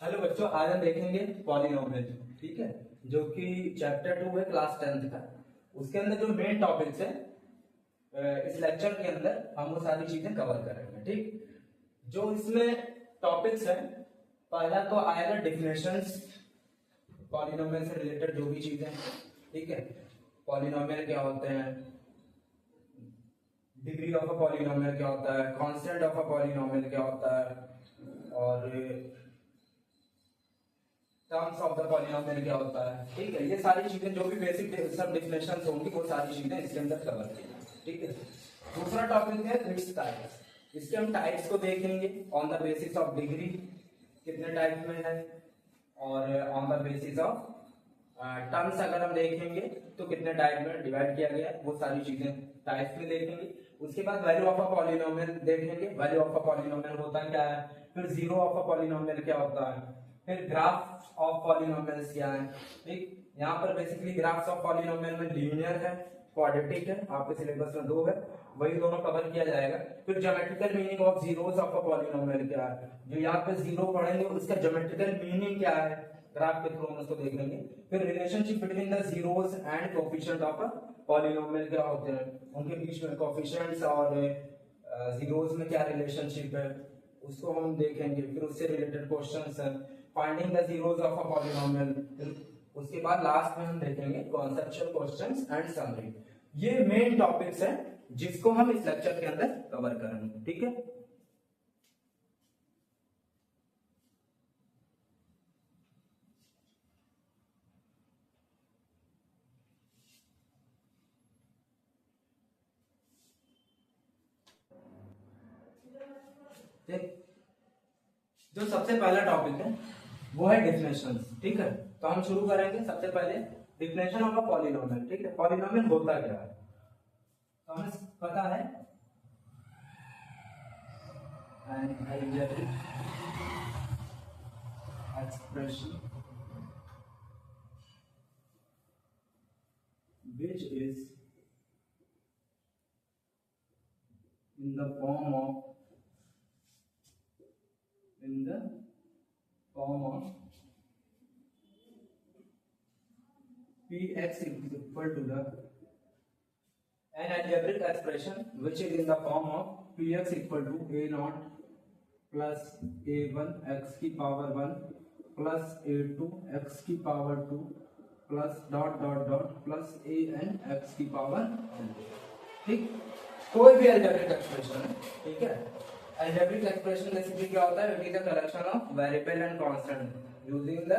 Hello बच्चों, आज हम देखेंगे पॉलिनोमियल। ठीक है, जो कि चैप्टर 2 है क्लास 10th का। उसके अंदर जो मेन टॉपिक्स है इस लेक्चर के अंदर हम वो सारी चीजें कवर करेंगे। ठीक, जो इसमें टॉपिक्स है, पहला तो आएगा डिफिनेशंस पॉलिनोमियल से रिलेटेड जो भी चीजें हैं। ठीक है, पॉलिनोमियल क्या होते हैं, डिग्री ऑफ अ पॉलिनोमियल क्या होता है, कांस्टेंट ऑफ अ पॉलिनोमियल क्या होता है, और टर्म्स ऑफ द पॉलिनोमियल क्या होता है। ठीक है, ये सारी चीजें जो भी बेसिक सब डिफिनेशंस होंगी वो सारी चीजें इसके अंदर कवर की। ठीक है, दूसरा टॉपिक है इट्स टाइप्स। इसके हम टाइप्स को देखेंगे on the basis of degree, कितने टाइप में है, और on the basis of terms अगर हम देखेंगे तो कितने टाइप में डिवाइड किया गया है, वो सारी चीजें टाइप्स में देखेंगे। उसके बाद वैल्यू ऑफ अ पॉलिनोमियल देखेंगे, वैल्यू ऑफ अ पॉलिनोमियल होता क्या है, फिर जीरो ऑफ अ पॉलिनोमियल क्या होता है, फिर ग्राफ ऑफ पॉलिनोमियल्स क्या है। ठीक, यहाँ पर बेसिकली ग्राफ्स ऑफ पॉलिनोमियल में लीनियर है, क्वाड्रेटिक है, आपके सिलेबस में 2 है, वही दोनों कवर किया जाएगा। फिर geometrical meaning of zeros of a polynomial क्या है, जो यहाँ पे जीरो पढ़ेंगे उसका ज्योमेट्रिकल मीनिंग क्या है, ग्राफ के थ्रू हम उसको देखेंगे। फिर relationship between the zeros and coefficient of a polynomial क्या होते हैं, उनके बीच में कोएफिशिएंट्स और जीरोस में क्या रिलेशनशिप है, उसको हम देखेंगे। फिर उससे रिलेटेड क्वेश्चंस हैं, finding the zeros of a polynomial. उसके बाद लास्ट में हम देखेंगे कॉन्सेप्चुअल क्वेश्चंस एंड समरी। ये मेन टॉपिक्स हैं जिसको हम इस लेक्चर के अंदर कवर करेंगे। ठीक है, जो सबसे पहला टॉपिक है वो है डिफिनेशंस। ठीक है, तो हम शुरू करेंगे सबसे पहले डिफिनेशन ऑफ अ पॉलिनोमियल। ठीक है, पॉलिनोमियल होता क्या है, तो हमें पता है an algebraic expression which is in the form of px is equal to the an algebraic expression which is in the form of px equal to a naught plus a1 x की power 1 plus a2 x की power 2 plus dot dot dot plus a n x की power n। ठीक, कोई भी algebraic expression है। ठीक है, algebraic expression basically क्या होता है, it is a collection of variable and constant using the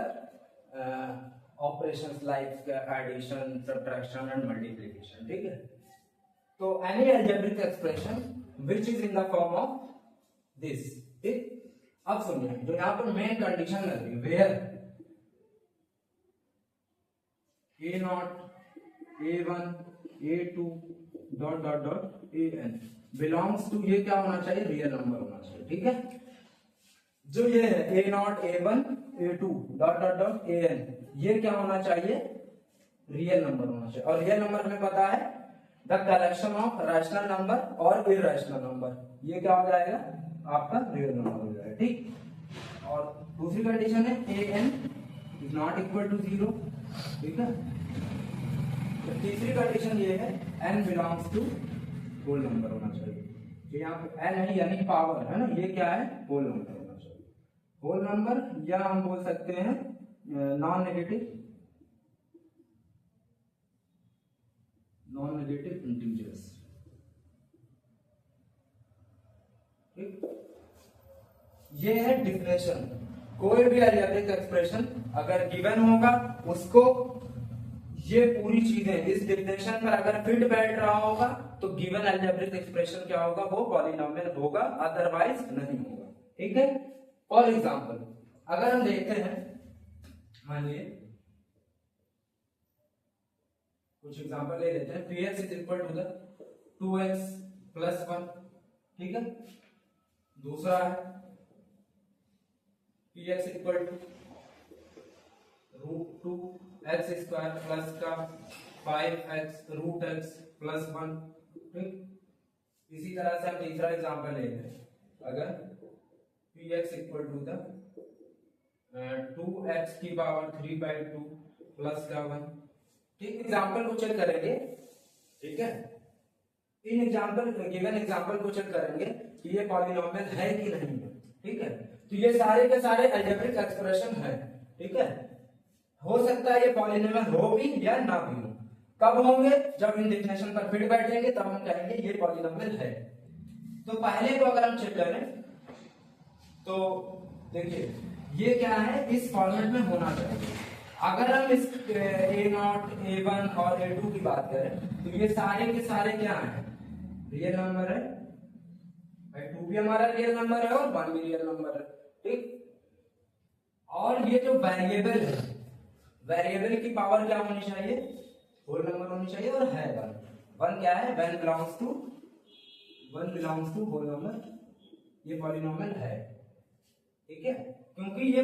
operations like addition, subtraction and multiplication. ठीक है, तो any algebraic expression which is in the form of this. ठीक, अब सुनिए, जो यहाँ पर मेन कंडीशन लगी है, where a naught, a1, a2 dot dot dot an belongs to, ये क्या होना चाहिए, रियल नंबर होना चाहिए। ठीक है, जो ये है a naught, a1, a2 dot dot dot an, ये क्या होना चाहिए, रियल नंबर होना चाहिए। और रियल नंबर हमें पता है the collection of rational number और इरैशनल नंबर, ये क्या हो जाएगा, आपका रियल नंबर हो जाएगा। ठीक, और दूसरी कंडीशन है an is not equal to 0। ठीक है, तो तीसरी कंडीशन ये है n belongs to whole number होना चाहिए। तो यहाँ पे n है यानी पावर है ना, ये क्या है, होल नंबर होना चाहिए। होल नंबर या हम बोल सकते हैं नॉन नेगेटिव इंटीजर्स। ठीक, ये है डिफिनेशन। कोई भी अलजेब्रिक एक्सप्रेशन अगर गिवन होगा उसको, ये पूरी चीजें इस डिफिनेशन पर अगर फिट बैठ रहा होगा तो गिवन अलजेब्रिक एक्सप्रेशन क्या होगा, वो पॉलिनोमियल होगा, अदरवाइज नहीं होगा। ठीक है, फॉर एग्जांपल अगर हम देखते हैं, मान लीजिए कुछ एग्जांपल ले लेते हैं। px is equal to the 2x plus 1। ठीक है, दूसरा है px equal to root 2 x square plus का 5x रूट x प्लस 1। ठीक, इसी तरह से हम तीसरा एग्जांपल लेते हैं, अगर px equal to the 2x की पावर 3/2 प्लस का 1। ठीक, एग्जाम्पल को चेक करेंगे। ठीक है, इन एग्जाम्पल गिवन एग्जाम्पल को चेक करेंगे कि ये पॉलिनोमियल है कि नहीं है। ठीक है, तो ये सारे के सारे अलजेब्रिक एक्सप्रेशन है। ठीक है, हो सकता है ये पॉलिनोमियल हो भी या ना भी हो। कब होंगे? जब इन डेफिनेशन पर फिट बैठेंगे तब हम कहेंगे ये पॉलिनोमियल है। तो पहले को अगर हम चेक करें तो देखिए ये क्या है, इस फॉर्मेट में होना चाहिए। अगर हम इस a0, a1 और a2 की बात करें तो ये सारे के सारे क्या है, रियल नंबर है। 2 भी हमारा रियल नंबर है और 1 भी रियल नंबर है। ठीक, और ये जो वेरिएबल है, वेरिएबल की पावर क्या होनी चाहिए, होल नंबर होनी चाहिए, और है 1 क्या है, 1 बिलोंग्स टू होल नंबर। ये पॉलिनोमियल है। ठीक है, क्योंकि ये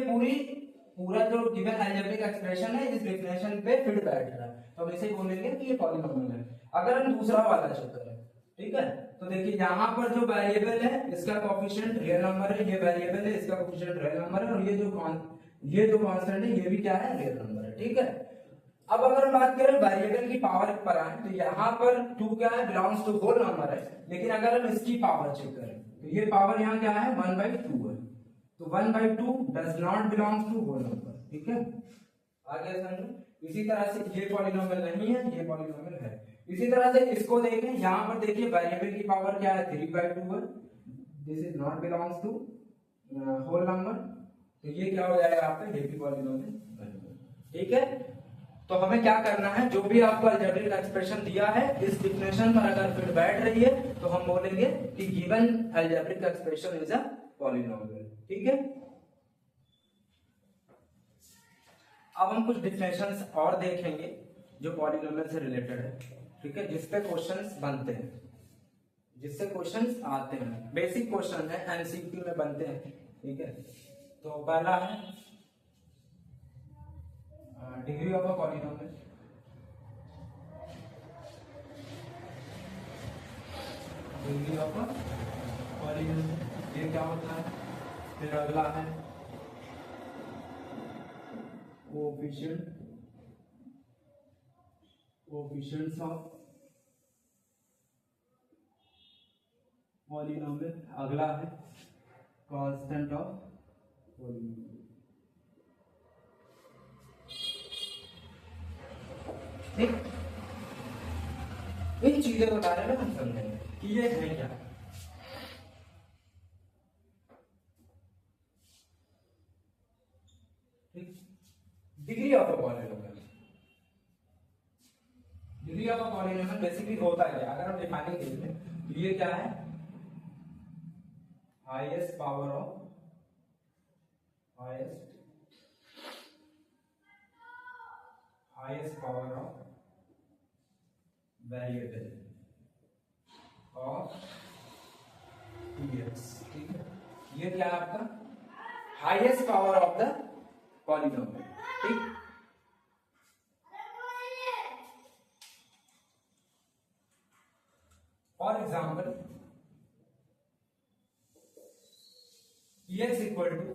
पूरा जो गिवन अलजेब्रिक एक्सप्रेशन है इस डेफिनेशन पे फिट बैठ रहा है, तो हम इसे बोलेंगे कि ये पॉलिनोमियल है। अगर हम दूसरा वाला चेक करें, ठीक है, तो देखिए यहाँ पर जो वेरिएबल है इसका कोएफिशिएंट रियल नंबर है, ये वेरिएबल है इसका कोएफिशिएंट रियल नंबर है, और ये जो कांस्टेंट है ये भी क्या है, रियल नंबर है। ठीक है, अब अगर हम बात करें वेरिएबल की पावर पर आए तो यहाँ पर 2 क्या है, बिलोंग्स टू होल नंबर है। लेकिन अगर हम इसकी पावर चेक करें तो ये पावर यहाँ क्या है, 1/2 है। तो 1/2 does not belongs to whole number. ठीक है, आगे समझो। इसी तरह से ये पॉलिनोमियल नहीं है, ये पॉलिनोमियल है। इसी तरह से इसको देखें, यहाँ पर देखिए वेरिएबल की पावर क्या है, 3/2 है। This is not belongs to whole number, तो ये क्या हो जाएगा आपका, ये भी पॉलिनोमियल। ठीक है, तो हमें क्या करना है, जो भी आपको अलजेब्रिक एक्सप्रेशन दिया है इस डिफिनेशन पर अगर फिट बैठ रही है तो हम बोलेंगे कि given algebraic expression is a polynomial. ठीक है, अब हम कुछ डिफिनेशंस और देखेंगे जो पॉलिनोमियल से रिलेटेड है। ठीक है, जिसपे क्वेश्चंस बनते हैं, जिससे क्वेश्चंस आते हैं, बेसिक क्वेश्चन है, एमसीक्यू में बनते हैं। ठीक है, तो पहला है degree of a polynomial. Degree of a polynomial ये क्या होता है। फिर अगला है कोएफिशिएंट्स ऑफ पॉलिनोमियल। अगला है कांस्टेंट ऑफ पॉलिनोमियल। ठीक, इन चीजों के बारे में हम समझेंगे कि ये है क्या। ठीक, degree of a polynomial. Degree of a polynomial basically होता है क्या, अगर हम डिफाइनिंग देखें तो ये क्या है, highest power of variable of px। ठीक है, ये क्या है आपका, highest power of the polynomial. ठीक, for example px equal to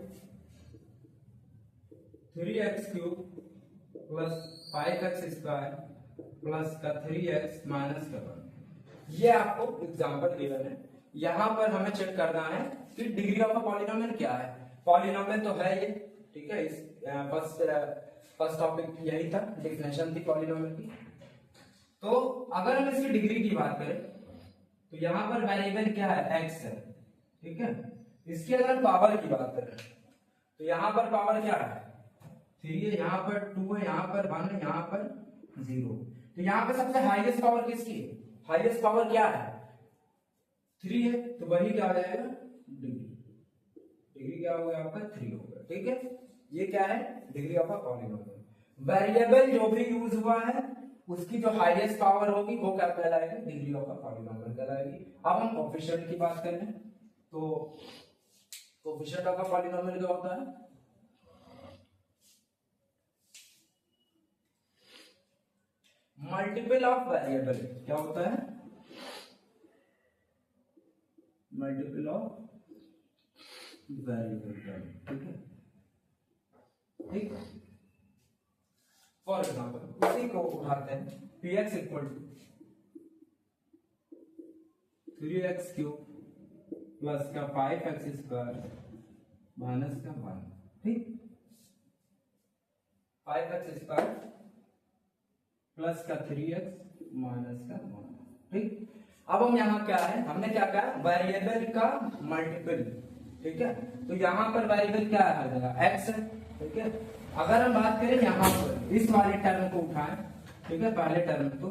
3x³ plus 5x² plus का 3x माइनस का 1। ये आपको एग्जाम्पल गिवन है। यहां पर हमें चेक करना है कि डिग्री ऑफ अ पॉलिनोमियल क्या है। पॉलिनोमियल तो है ये। ठीक है, इस फर्स्ट टॉपिक यही था, डेफिनेशन थी पॉलिनोमियल की। तो अगर हम इसकी डिग्री की बात करें तो यहां पर वेरिएबल क्या है, x है। ठीक है, इसकी अगर पावर की बात करें तो यहां पर पावर क्या है, 3 है, यहाँ पर 2 है, यहाँ पर 1 है, यहाँ पर 0। तो यहाँ पे सबसे हाईएस्ट पावर किसकी है, हाईएस्ट पावर क्या है, 3 है, तो वही क्या हो जाएगा, डिग्री। डिग्री क्या होगा आपका, 3 होगा। ठीक है, ये क्या है, degree of a polynomial. Variable जो भी यूज हुआ है उसकी जो हाईएस्ट पावर होगी वो क्या कहलाएगी, डिग्री ऑफ अ पॉलिनोमियल कहलाएगी। अब हम कोएफिशिएंट की बात करें तो कोएफिशिएंट ऑफ अ पॉलिनोमियल क्या होता है, मल्टीपल ऑफ वेरिएबल। क्या होता है, मल्टीपल ऑफ वेरिएबल। ठीक है, ठीक है। फॉर एग्जाम्पल उसी को उठाते हैं, px equal to 3x cube plus का 5x स्क्वायर माइनस का 1, ठीक, 5x स्क्वायर प्लस का 3x माइनस का 1, ठीक। अब हम यहाँ क्या है, हमने क्या कहा, वेरिएबल का मल्टीपल, ठीक है। तो यहाँ पर वेरिएबल क्या है, हर जगह x है, ठीक है। अगर हम बात करें यहाँ पर इस वाले टर्म को उठाएं, ठीक है, पहले टर्म को,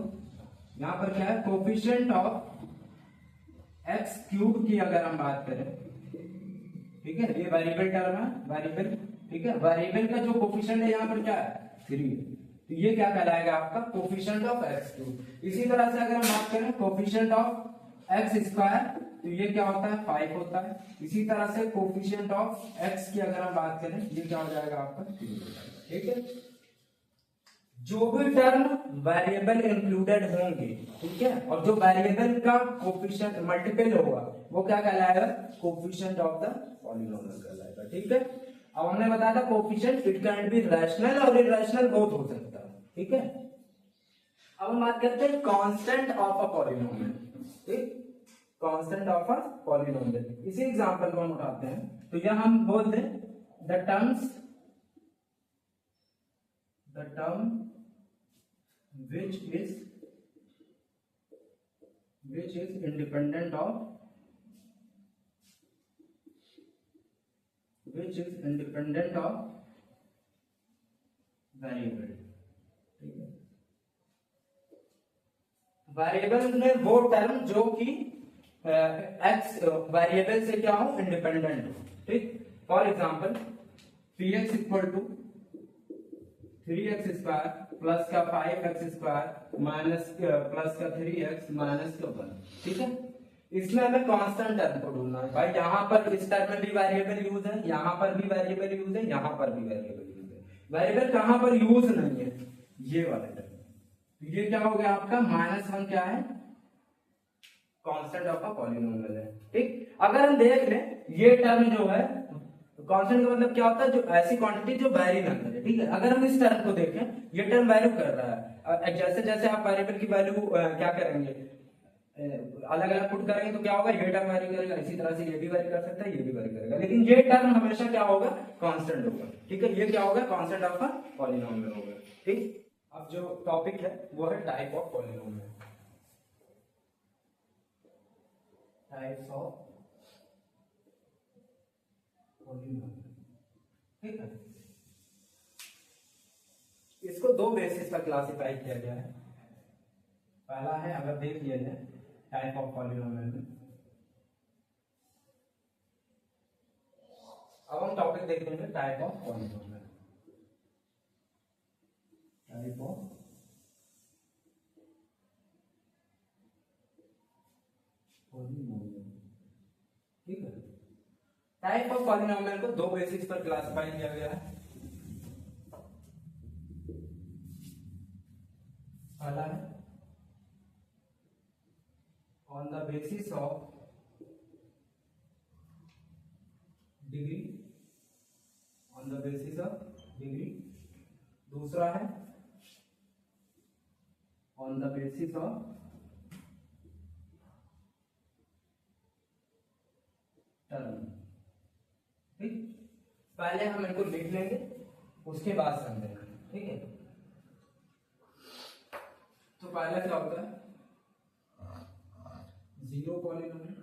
यहाँ पर क्या है, कोफिशिएंट ऑफ x क्यूब की अगर हम बात करें, ठीक है, ये वेरिएबल टर्म है, वेरिएबल, ठीक है। वेरिएबल का जो कोफिशिएंट है यहाँ पर क्या है, 3, तो ये क्या कहलाएगा आपका कोफिशिएंट ऑफ x क्यूब। इसी तरह से अगर हम बात करें कोफिशिएंट ऑफ x स्क्वायर, तो ये क्या होता है, 5 होता है। इसी तरह से कोफिशिएंट ऑफ x की अगर हम बात करें, ये क्या हो जाएगा आपका 3 हो जाएगा, ठीक है। जो भी टर्म वेरिएबल इंक्लूडेड होंगे, ठीक है, और जो वेरिएबल का कोफिशिएंट मल्टीपल होगा, वो क्या कहलाएगा, कोफिशिएंट ऑफ द पॉलिनोमियल कहलाएगा, ठीक है। अब हमने बताया था coefficient it can be rational और इरैशनल बोथ हो सकता है, ठीक है। अब हम बात करते हैं कांस्टेंट ऑफ अ पॉलिनोमियल, ठीक, कांस्टेंट ऑफ अ पॉलिनोमियल। इसी एग्जांपल को हम उठाते हैं, तो यहां हम बोल दें the term which is independent of variable, ठीक है। वेरिएबल में वो टर्म जो कि x वेरिएबल से क्या हो, इंडिपेंडेंट हो, ठीक। For example px equal to 3x square plus का 5x स्क्वायर माइनस प्लस का 3x माइनस का 1, ठीक है। इसमें हमें कांस्टेंट टर्म को ढूंढना है भाई। यहाँ पर इस टर्म में भी वेरिएबल यूज है, यहाँ पर भी वेरिएबल यूज है, यहाँ पर भी वेरिएबल यूज है। वेरिएबल कहाँ पर यूज नहीं है, ये वाले टर्म, तो ये क्या हो गया आपका -1 क्या है, कांस्टेंट ऑफ अ पॉलिनोमियल है, ठीक। अगर हम देख लें ये टर्म जो है, कांस्टेंट का मतलब क्या होता है, जो ऐसी क्वांटिटी जो वैरी ना करे, ठीक है। अगर हम इस टर्म को देखें, ये टर्म वैल्यू कर रहा है, जैसे जैसे आप वेरिएबल की वैल्यू क्या करेंगे, अलग अलग पुट करेंगे तो क्या होगा, ये टर्म वैरी करेगा, इसी तरह से ये भी वैरी कर सकता है, ये भी वैरी करेगा, लेकिन ये टर्म हमेशा क्या होगा, कांस्टेंट होगा, ठीक है। ये क्या होगा, कांस्टेंट ऑफ अ पॉलिनोमियल होगा, ठीक। अब जो टॉपिक है वो है type of polynomial, types of polynomial, ठीक है। इसको दो बेसिस पर क्लासिफाई किया गया है। पहला है, अगर देख लिया जाए टाइप ऑफ पॉलिनोमियल में, अब हम टॉपिक देखेंगे type of polynomial, type of polynomial, ठीक है। टाइप ऑफ पॉलिनोमियल को दो बेसिस पर क्लासिफाई किया गया है। पहला है on the basis of degree, on the basis of degree. दूसरा है on the basis of term, ठीक। पहले हम इनको लिख लेंगे, उसके बाद समझेंगे, ठीक है। तो पहला क्या होता है, जीरो पॉलिनोमियल,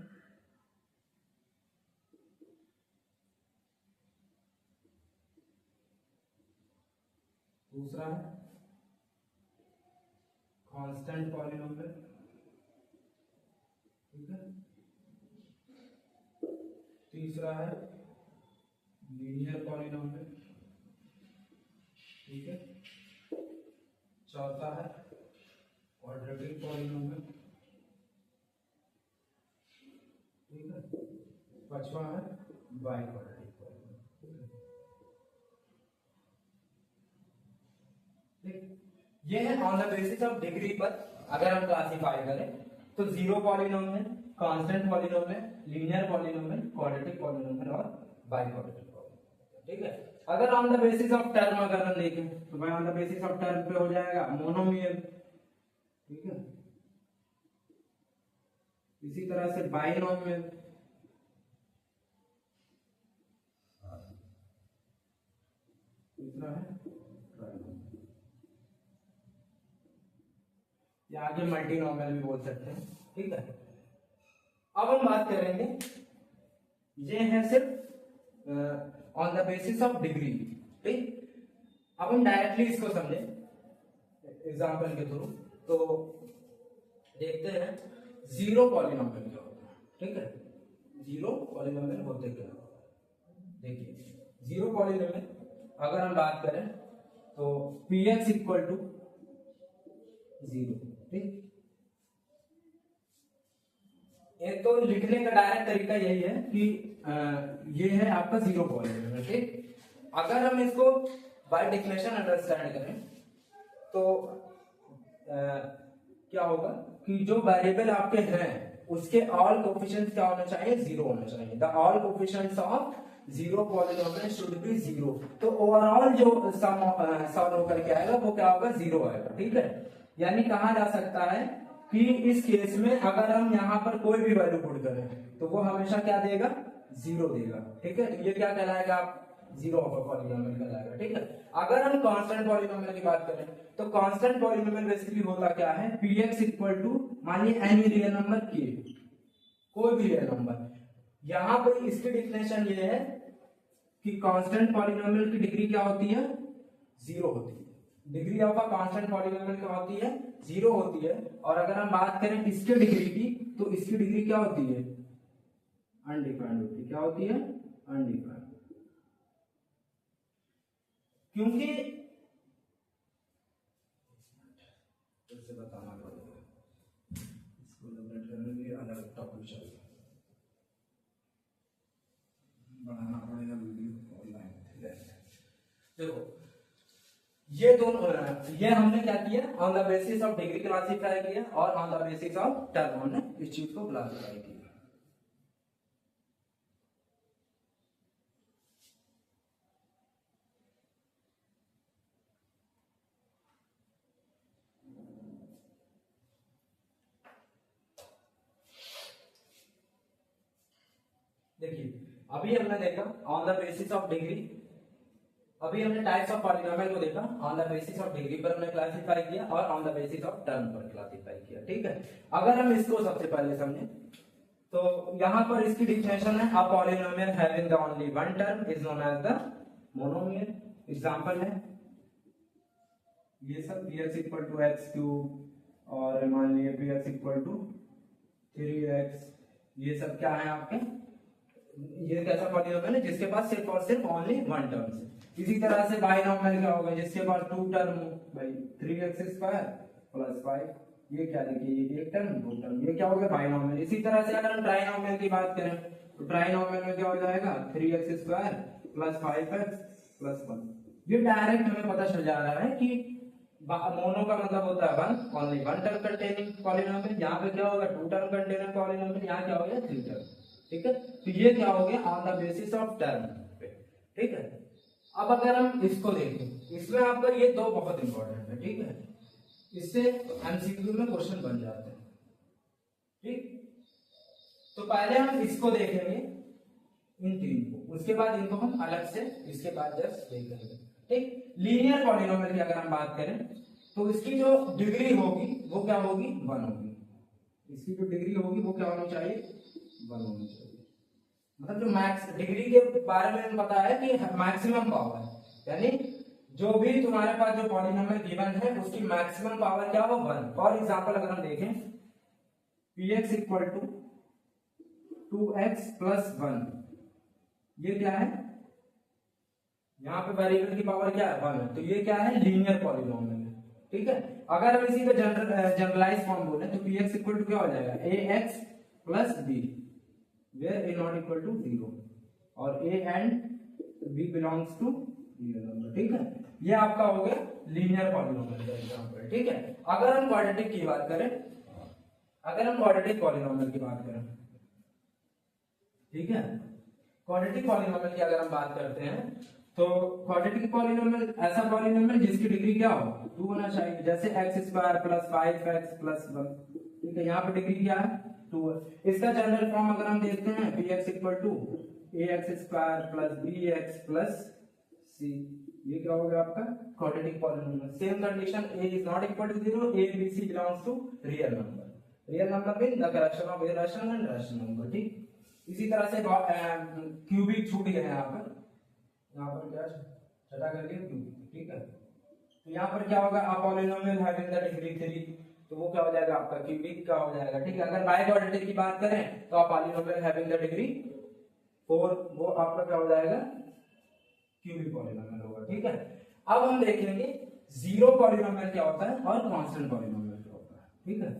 दूसरा है कांस्टेंट पॉलिनोमियल, ठीक है। तीसरा है लीनियर पॉलिनोमियल, ठीक है। चौथा है क्वाड्रेटिक पॉलिनोमियल, ठीक है। पांचवा है बाइक्वाड्रेटिक पॉलिनोमियल, ठीक। ये है on the basis of degree पर अगर हम क्लासिफाई करें तो zero polynomial, constant polynomial, linear polynomial, quadratic polynomial और बाइक्वाड्रेटिक पॉलिनोमियल, ठीक है। अगर on the basis of term अगर हम देखें तो भाई on the basis of term पे हो जाएगा मोनोमियल, ठीक है। इसी तरह से बाइनोमियल, दूसरा है ट्राइनोमियल, या आगे मल्टीनोमियल भी बोल सकते हैं, ठीक है। अब हम बात करेंगे, ये है सिर्फ on the basis of degree, ठीक। अब हम डायरेक्टली इसको समझे एग्जांपल के थ्रू, तो देखते हैं जीरो पॉलिनोमियल क्या होता है, ठीक है। जीरो पॉलिनोमियल होते क्या, देखिए जीरो पॉलिनोमियल अगर हम बात करें तो px इक्वल टू जीरो, ठीक। एक तो लिखने का डायरेक्ट तरीका यही है कि ये है आपका जीरो पॉलिनोमियल, ठीक। अगर हम इसको बाय डेफिनेशन अंडरस्टैंड करें तो क्या होगा कि जो वेरिएबल आपके हैं उसके ऑल कोफिशिएंट्स क्या होना चाहिए, जीरो होना चाहिए। The all coefficients of zero polynomial should be zero. तो ओवरऑल जो सम सॉल्व होकर के आएगा वो क्या होगा, जीरो आएगा, ठीक है। यानी कहा जा सकता है कि इस केस में अगर हम यहाँ पर कोई भी वैल्यू पुट करें तो वो हमेशा क्या देगा, जीरो देगा, ठीक है। तो ये क्या कहलाएगा, जीरो पॉलिनोमियल कहलाएगा, ठीक है। अगर हम कांस्टेंट पॉलिनोमियल की बात करें तो कांस्टेंट पॉलिनोमियल बेसिकली होता क्या है, px इक्वल टू मानिए एनी रियल नंबर k, कोई भी रियल नंबर। यहां पर इसकी डिफिनेशन ये है कि कांस्टेंट पॉलिनोमियल की डिग्री क्या होती है, जीरो होती है। Degree of a constant polynomial क्या होती है, जीरो होती है। और अगर हम बात करें इसके डिग्री की तो इसकी डिग्री क्या होती है, अनडिफाइंड होती है। क्या होती है, अनडिफाइंड। क्योंकि इससे बताना पड़ेगा, इसको एलिमिनेट करने के लिए अलग टॉपिक चाहिए, बढ़ाना पड़ेगा वीडियो ऑनलाइन। देखो ये दोनों, ये हमने क्या किया, on the basis of degree classify किया और on the basis of term हमने इस चीज को क्लासिफाई किया। देखिए अभी हमने देखा on the basis of degree, अभी हमने टाइप्स ऑफ पॉलिनोमियल को देखा, on the basis of degree पर हमने क्लासिफाई किया और on the basis of term पर क्लासिफाई किया, ठीक है। अगर हम इसको सबसे पहले समझें तो यहां पर इसकी डिफिनेशन है, a polynomial having the only one term is known as the monomial. Example है ये सब, px equal to x cube और मान लीजिए px इक्वल टू 3x, ये सब क्या है आपके, ये कैसा पॉलिनोमियल है जिसके पास सिर्फ और सिर्फ ओनली वन टर्म है। इसी तरह से बाइनोमियल क्या होगा, जिसके पास टू टर्म हो, भाई 3x² प्लस 5, ये क्या देखिए, ये एक टर्म दो टर्म, ये क्या हो गया बाइनोमियल। इसी तरह से अगर हम ट्राइनोमियल की बात करें तो ट्राइनोमियल में क्या हो जाएगा, 3x² प्लस 5x प्लस 1। ये डायरेक्ट हमें पता चल जा रहा है कि मोनो का मतलब होता है one, only one term containing polynomial. यहाँ पे क्या होगा, टू टर्म कंटेनिंग पॉलिनोमियल, यहाँ क्या हो गया, थ्री टर्म, ठीक है। तो ये क्या हो गया, on the basis of term पे, ठीक है। अब अगर हम इसको देखें, इसमें आपका ये दो बहुत इंपॉर्टेंट है, ठीक है। इससे एमसीक्यू में क्वेश्चन बन जाते हैं, ठीक। तो पहले हम इसको देखेंगे इन तीन को, उसके बाद इनको हम अलग से इसके बाद जस्ट देखेंगे, ठीक। लीनियर पॉलिनोमियल की अगर हम बात करें तो इसकी जो डिग्री होगी वो क्या होगी, वन होगी। इसकी जो डिग्री होगी वो क्या होनी चाहिए, वन होनी चाहिए। मतलब जो मैक्स डिग्री के बारे में हमें पता है कि मैक्सिमम पावर, यानी जो भी तुम्हारे पास जो पॉलिनोमियल गिवन है उसकी मैक्सिमम पावर क्या हो, वन। फॉर एग्जांपल अगर हम देखें px equal to 2x plus 1, ये क्या है, यहाँ पे वेरिएबल की पावर क्या है, वन है, तो ये क्या है, लीनियर पॉलिनोमियल है, ठीक है। अगर हम इसी का जनरलाइज फॉर्म बोले तो px इक्वल टू क्या हो जाएगा, ax plus b, where a not equal to 0 और a and b belongs to real number, ठीक है। ये आपका हो गया लीनियर पॉलिनोमियल का एग्जांपल, ठीक है। अगर हम क्वाड्रेटिक की बात करें, अगर हम क्वाड्रेटिक पॉलिनोमियल की बात करें, ठीक है, क्वाड्रेटिक पॉलिनोमियल की अगर हम बात करते हैं तो क्वाड्रेटिक पॉलिनोमियल ऐसा पॉलिनोमियल जिसकी डिग्री क्या हो 2 होना चाहिए, जैसे x square plus 5x plus 1, ठीक है, यहाँ पे डिग्री क्या है 2 है। इसका जनरल फॉर्म अगर हम देखते हैं px equal to ax square plus bx plus c, ये क्या हो गया आपका quadratic polynomial. Same condition a is not equal to 0, a b c belongs to real number, real number mean the collection of irrational and rational number, ठीक। इसी तरह से cubic छूट गया है यहाँ पर क्या छठा कर दिया क्यूबिक, ठीक है। तो यहाँ पर क्या होगा अ पॉलिनोमियल हैविंग द डिग्री 3, तो वो क्या हो जाएगा आपका क्यूबिक का हो जाएगा, ठीक है। अगर बाय क्वाड्रेटिक की बात करें तो अ पॉलिनोमियल हैविंग द डिग्री 4, वो आपका क्या हो जाएगा क्यूबिक पॉलिनोमियल होगा, ठीक है। अब हम देखेंगे जीरो पॉलिनोमियल क्या होता है और कांस्टेंट पॉलिनोमियल क्या होता है, ठीक है।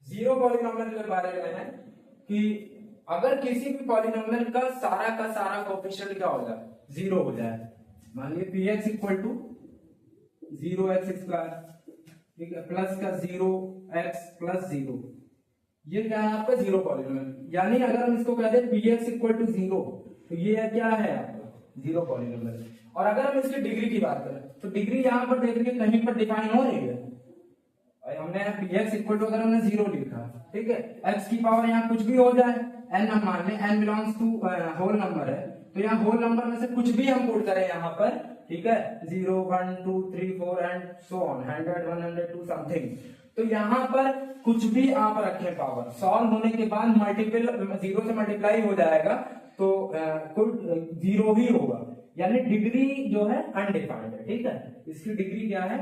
जीरो पॉलिनोमियल के बारे में है कि अगर किसी भी पॉलिनोमियल का सारा कोएफिशिएंट क्या हो जाए 0 हो जाए, मान लीजिए px equal to 0x square, ठीक है, प्लस का 0x प्लस 0, ये क्या है आपका जीरो पॉलिनोमियल। यानी अगर हम इसको कह दें px इक्वल टू 0, तो ये क्या है आपका जीरो पॉलिनोमियल। और अगर हम इसकी डिग्री की बात करें तो डिग्री यहाँ पर देखिए कहीं पर डिफाइन हो रही है, हमने px इक्वल टू अगर हमने 0 लिखा, ठीक है, x की पावर यहाँ कुछ भी हो जाए, n हम मान लें n belongs to whole number है, तो यहाँ होल नंबर में से कुछ भी हम पुट करें यहाँ पर, ठीक है, 0 1 2 3 4 एंड सो ऑन 100 102 समथिंग, तो यहाँ पर कुछ भी आप रखें पावर, सॉल्व होने के बाद मल्टीपल 0 से मल्टीप्लाई हो जाएगा तो कुल 0 ही होगा, यानी डिग्री जो है अनडिफाइंड है, ठीक है। इसकी डिग्री क्या है,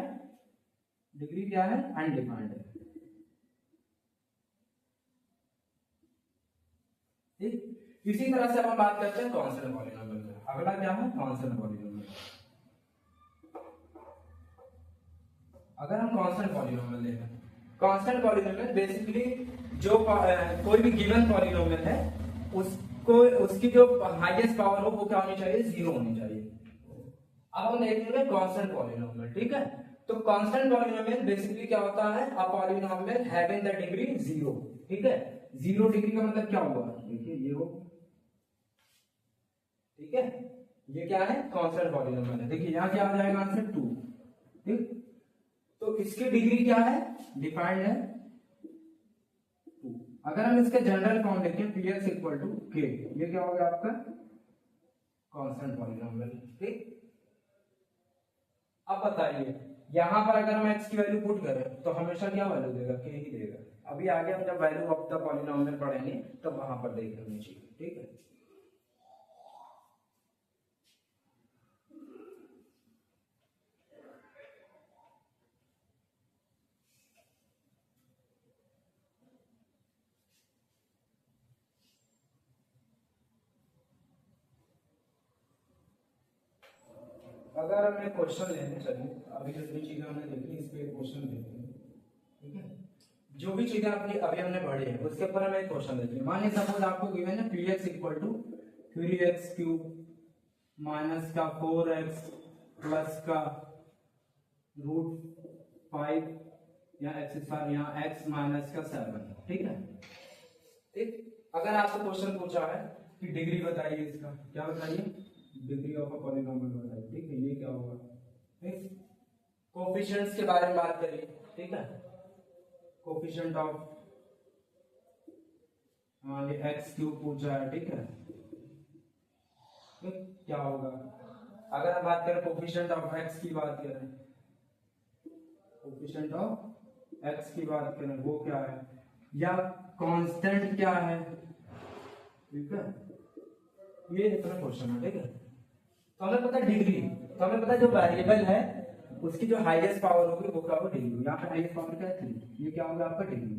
डिग्री क्या है अनडिफाइंड है, ठीक। इसी तरह से हम बात करते हैं कांस्टेंट पॉलिनोमियल का। अगला क्या है कांस्टेंट पॉलिनोमियल। अगर हम कांस्टेंट पॉलिनोमियल देखें, कांस्टेंट पॉलिनोमियल बेसिकली जो कोई भी गिवन पॉलिनोमियल है उसको उसकी जो हाईएस्ट पावर हो वो क्या होनी चाहिए 0 होनी चाहिए। अब हम देखेंगे कांस्टेंट पॉलिनोमियल, ठीक है। तो कांस्टेंट पॉलिनोमियल बेसिकली क्या होता है a polynomial having the degree 0, ठीक है। 0 डिग्री का मतलब क्या हुआ, देखिए ये हो, ठीक है, ये क्या है कांस्टेंट पॉलिनोमियल है। देखिए यहाँ क्या आ जाएगा आंसर 2, ठीक। तो इसकी डिग्री क्या है डिफाइंड है 2। अगर हम इसका जनरल फॉर्म देखें px इक्वल टू k, ये क्या होगा आपका कांस्टेंट पॉलिनोमियल, ठीक। अब बताइए यहां पर अगर हम x की वैल्यू पुट करें तो हमेशा क्या वैल्यू देगा k ही देगा। अभी आगे हम जब वैल्यू ऑफ द पॉलिनोमियल पढ़ेंगे तब वहां पर देख लेनी चाहिए, ठीक है। अगर हम एक क्वेश्चन लेने चले, अभी जितनी चीजें हमने देखी इस पे क्वेश्चन देखते हैं, ठीक है। जो भी चीजें आपकी अभी हमने पढ़ी है उसके ऊपर हम एक क्वेश्चन देखते हैं। मानिए सपोज आपको गिवन है px equal to 3x cube minus का 4x प्लस का √5 या x स्क्वायर यहाँ x माइनस का 7, ठीक है, ठीक। अगर आपसे क्वेश्चन पूछा है कि डिग्री बताइए इसका, क्या बताइए डिग्री ऑफ अ पॉलिनोमियल बताइए, ठीक है, ये क्या होगा, ठीक। कोएफिशिएंट्स के बारे में बात करिए, ठीक है, कोएफिशिएंट ऑफ ये x क्यूब पूछा है, ठीक है, ठीक, क्या होगा। अगर हम बात करें कोएफिशिएंट ऑफ x की बात करें, कोएफिशिएंट ऑफ x की बात करें वो क्या है, या कांस्टेंट क्या है, ठीक है, ये इतना क्वेश्चन है, ठीक है। तो हमें पता डिग्री, तो हमें पता जो वेरिएबल है उसकी जो हाईएस्ट पावर होगी वो क्या होगा डिग्री। यहाँ पे हाईएस्ट पावर क्या है 3, ये क्या होगा आपका degree.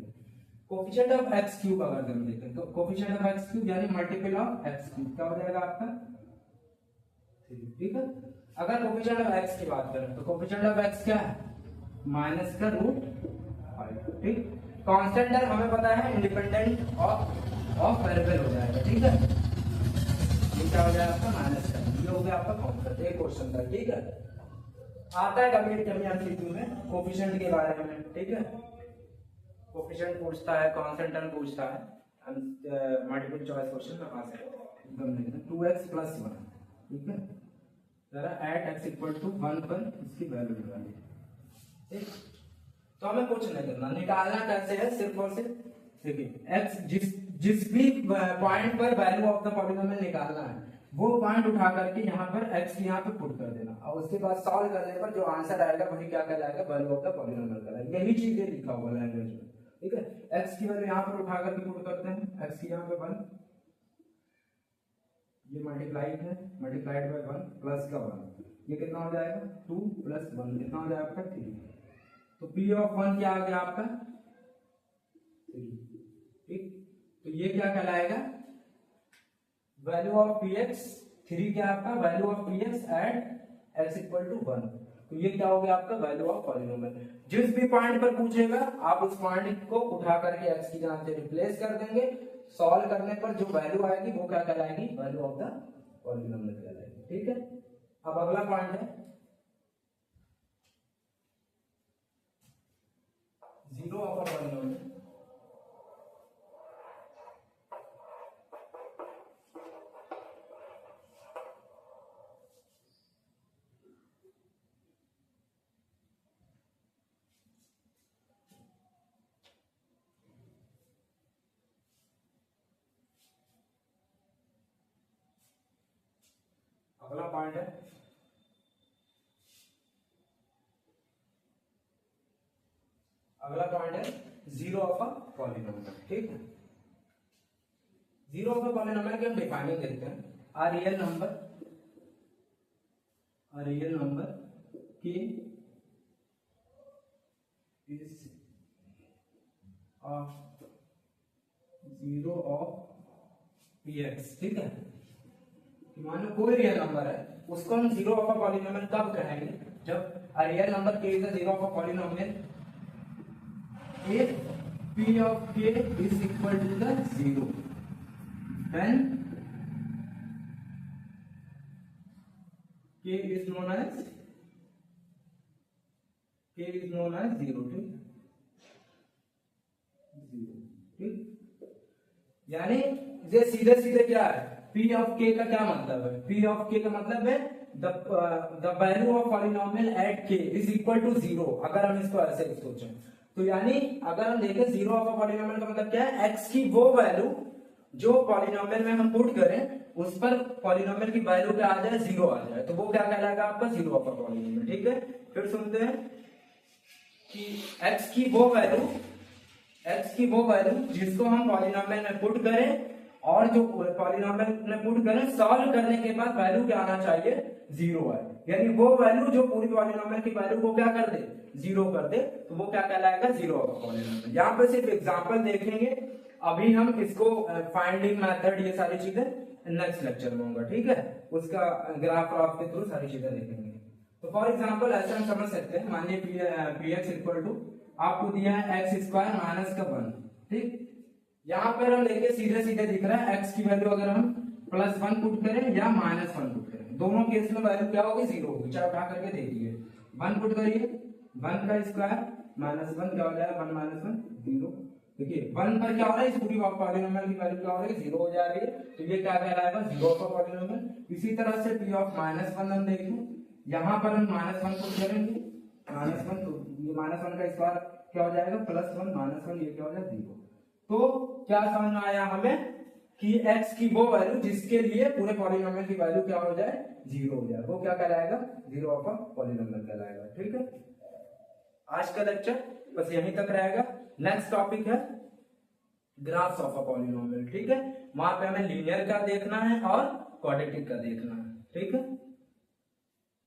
Coefficient of x cube अगर हम देखें तो कोएफिशिएंट ऑफ x क्यूब यानी मल्टीपल ऑफ x क्यूब क्या हो जाएगा आपका 3, ठीक है। अगर कोएफिशिएंट ऑफ x की बात करें तो कोएफिशिएंट ऑफ x क्या है माइनस का √5, ठीक। कांस्टेंट है हमें पता है इंडिपेंडेंट ऑफ वेरिएबल हो जाएगा, ठीक है, ये क्या हो जाएगा आपका माइनस का, ये हो गया आपका कांस्टेंट। एक क्वेश्चन था, ठीक है, आता है कभी एमसीक्यू में कोएफिशिएंट के बारे में, ठीक है। कोएफिशिएंट पूछता है, कांस्टेंट पूछता है, मल्टीपल चॉइस क्वेश्चन में आ सकता है। 2x + 1, ठीक है, जरा एट एक्स इक्वल टू 1 पर इसकी वैल्यू निकालिए। ठीक, तो हमें कुछ नहीं करना, निकालना कैसे है, सिर्फ और सिर्फ देखिए एक्स जिस भी पॉइंट पर वैल्यू ऑफ द पॉलिनोमियल निकालना है वो पॉइंट उठा करके यहाँ पर एक्स यहाँ पे पुट कर देना, और उसके बाद सॉल्व करने पर जो आंसर आएगा वही क्या कहलाएगा, वैल्यू ऑफ द पॉलिनोमियल कहलाएगा। यही चीज ये लिखा हुआ लैंग्वेज में। ठीक है, एक्स की वैल्यू यहाँ पर उठा करके पुट करते हैं, एक्स की यहाँ पे 1, ये मल्टीप्लाइड है, मल्टीप्लाइड बाय 1 प्लस का 1, ये कितना हो जाएगा 2 प्लस 1 कितना हो जाएगा आपका 3। तो P ऑफ 1 क्या आ गया आपका 3। ठीक, तो ये क्या कहलाएगा, वैल्यू ऑफ px 3 क्या आपका, value of px at x equal to 1। तो ये क्या हो गया आपका वैल्यू ऑफ पॉलिनोमियल। जिस भी पॉइंट पर पूछेगा आप उस पॉइंट को उठा करके x की जगह से रिप्लेस कर देंगे, सॉल्व करने पर जो वैल्यू आएगी वो क्या कहलाएगी, वैल्यू ऑफ द पॉलिनोमियल कहलाएगी। ठीक है, अब अगला पॉइंट है जीरो ऑफ अ पॉलिनोमियल। अगला पॉइंट है जीरो ऑफ अ पॉलिनोमियल। ठीक है, जीरो ऑफ अ पॉलिनोमियल की हम डिफाइनिंग देखते हैं। अ रियल नंबर के इज जीरो ऑफ px। ठीक है, मान लो कोई रियल नंबर है, उसको हम जीरो ऑफ अ पॉलिनोमियल कब कहेंगे, जब a real number k is a zero of a polynomial if p of k is equal to the 0, then k is known as 0। ठीक, यानी ये सीधे सीधे क्या है, p of k का क्या मतलब है, p of k का मतलब है the value of polynomial at k is equal to 0। अगर हम इसको ऐसे सोचें तो यानी अगर हम देखें जीरो ऑफ अ पॉलिनोमियल का मतलब क्या है, x की वो वैल्यू जो पॉलिनोमियल में हम पुट करें उस पर पॉलिनोमियल की वैल्यू क्या आ जाए, 0 आ जाए, तो वो क्या कहलाएगा आपका जीरो ऑफ अ पॉलिनोमियल। ठीक है, फिर सुनते हैं कि x की वो वैल्यू जिसको हम पॉलिनोमियल में पुट करें और जो पॉलिनोमियल में पुट करें सॉल्व करने के बाद वैल्यू क्या आना चाहिए, 0 आए, यानी वो वैल्यू जो पूरी पॉलिनोमियल की वैल्यू को क्या कर दे, 0 कर दे, तो वो क्या कहलाएगा जीरो ऑफ पॉलिनोमियल। यहाँ पे सिर्फ एग्जांपल देखेंगे, अभी हम इसको फाइंडिंग मेथड ये सारी चीजें नेक्स्ट लेक्चर में होगा। ठीक है, उसका ग्राफ ग्राफ के थ्रू सारी चीजें देखेंगे। तो फॉर एग्जांपल ऐसे हम समझ सकते हैं, मान लीजिए px इक्वल टू आपको दिया है x स्क्वायर माइनस का 1। ठीक, यहाँ पर हम देखिए सीधे सीधे दिख रहा है x की वैल्यू अगर हम +1 पुट करें या -1 पुट करें, दोनों केस में वैल्यू क्या होगी, 0 होगी। चाहे उठा करके देखिए, 1 पुट करिए, 1 का स्क्वायर -1 क्या हो जाएगा, 1 - 1 0। देखिए 1 पर क्या हो रहा है, इस पूरी पॉलिनोमियल की वैल्यू क्या हो रही है, 0 हो जा रही है, तो ये क्या कहलाएगा, जीरो ऑफ पॉलिनोमियल। इसी तरह से p ऑफ -1 हम देखें, यहाँ पर हम -1 पुट करेंगे, -1 तो ये -1 का स्क्वायर क्या हो जाएगा, +1 -1 ये क्या हो जाएगा 0। तो क्या समझ में आया हमें कि x की वो वैल्यू जिसके लिए पूरे पॉलिनोमियल की वैल्यू क्या हो जाए, 0 हो जाए, वो क्या कहलाएगा, जीरो ऑफ पॉलिनोमियल कहलाएगा। ठीक है, आज का लेक्चर बस यहीं तक रहेगा। नेक्स्ट टॉपिक है ग्राफ्स ऑफ अ पॉलिनोमियल। ठीक है, वहां पे हमें लीनियर का देखना है और क्वाड्रेटिक का देखना है। ठीक है।